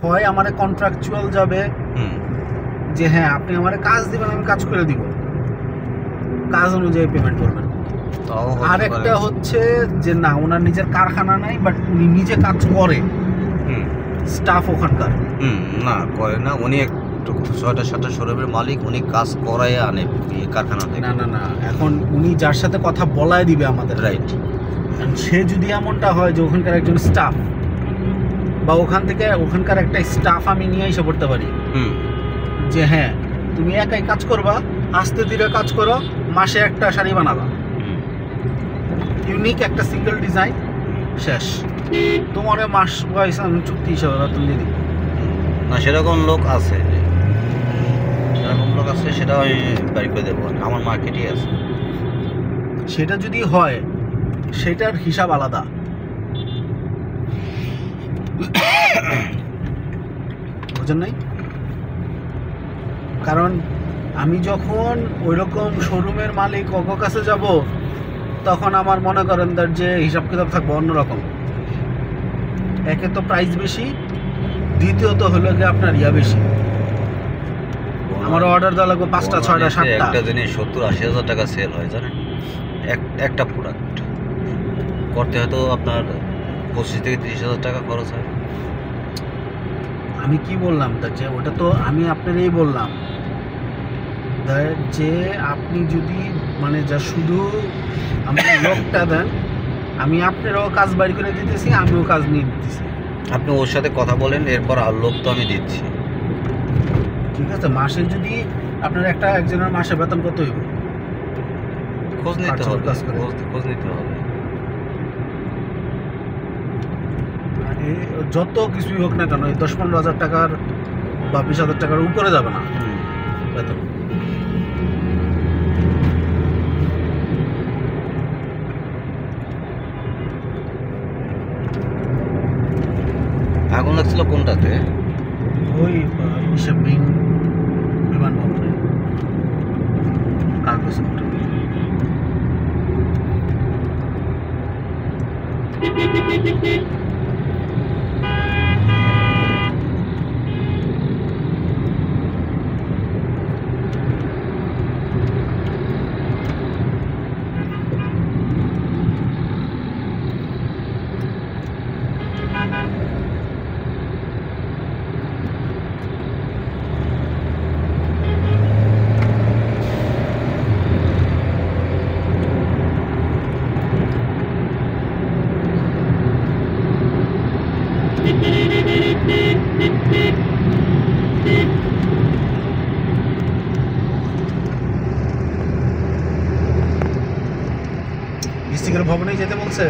হয় আমার কন্ট্রাকচুয়াল যাবে যে হ্যাঁ আপনি আমার কাজ দিবেন, আমি কাজ করে দিব, কাজ অনুযায়ী পেমেন্ট করবেন। আর একটা হচ্ছে যে না, ওনার নিজের কারখানা নাই, বাট উনি নিজে কাজ করে, স্টাফ ওখানকার না করে না, উনি একটু 6টা-7টা শোরুমের মালিক, উনি কাজ করায় আনে কারখানা থেকে। না না না, এখন উনি যার সাথে কথা বলায় দিবে আমাদের, রাইট। সে যদি এমনটা হয় যে ওখানকার একজন স্টাফ বা ওখানকার একটা স্টাফ আমি নিয়ে এসে পড়তে পারি যে হ্যাঁ তুমি একাই কাজ করবা, আস্তে ধীরে কাজ করো, মাসে একটা শাড়ি বানাবা, ইউনিক একটা সিঙ্গেল ডিজাইন, শেষ, তোমার মাস ওয়াইজ আমি চুক্তি হিসাবে বেতন দিয়ে দিই। না সেরকম লোক আছে, সেটা আমি বাড়ি করে দেবো, আমার মার্কেটই আছে। সেটা যদি হয় সেটার হিসাব আলাদা। বুঝেন নাই? কারণ আমি যখন ওইরকম শোরুমের মালিক ওর কাছে যাব, তখন আমার মনে করেন তার যে হিসাব কিতাব থাকবে অন্যরকম। একে তো প্রাইস বেশি, দ্বিতীয়ত হলো গিয়ে আপনার বেশি। আমার অর্ডার দেওয়া লাগবে 5টা 6টা 7টা। একটা জিনিস 70-80 হাজার টাকা সেল হয় জানেন, একটা প্রোডাক্ট করতে হয়তো আপনার 25 থেকে 30 হাজার টাকা খরচ হয়। আমি কি বললাম তা, যে ওটা তো আমি আপনারই বললাম যে আপনি যদি মানে যা শুধু আমাকে লোকটা দেন, আমি আপনারও কাজ বাড়ি করে দিতেছি, আমিও কাজ নিয়ে দিতেছি। আপনি ওর সাথে কথা বলেন, এরপর আর লোক তো আমি দিচ্ছি। ঠিক আছে, মাসে যদি আপনার একজনের মাসে বেতন কত হইব? খোঁজ নিতে হবে, খোঁজ নিতে হবে। যত কিছুই হোক না কেন, 10-15 হাজার টাকার বা 20 হাজার টাকার উপরে যাবে না বেতন। আগুন লাগছিল কোনটাতে? ওই মেইন বিমানবন্দরে কার্গো সেক্টর। ভবনেই যেতে বলছে।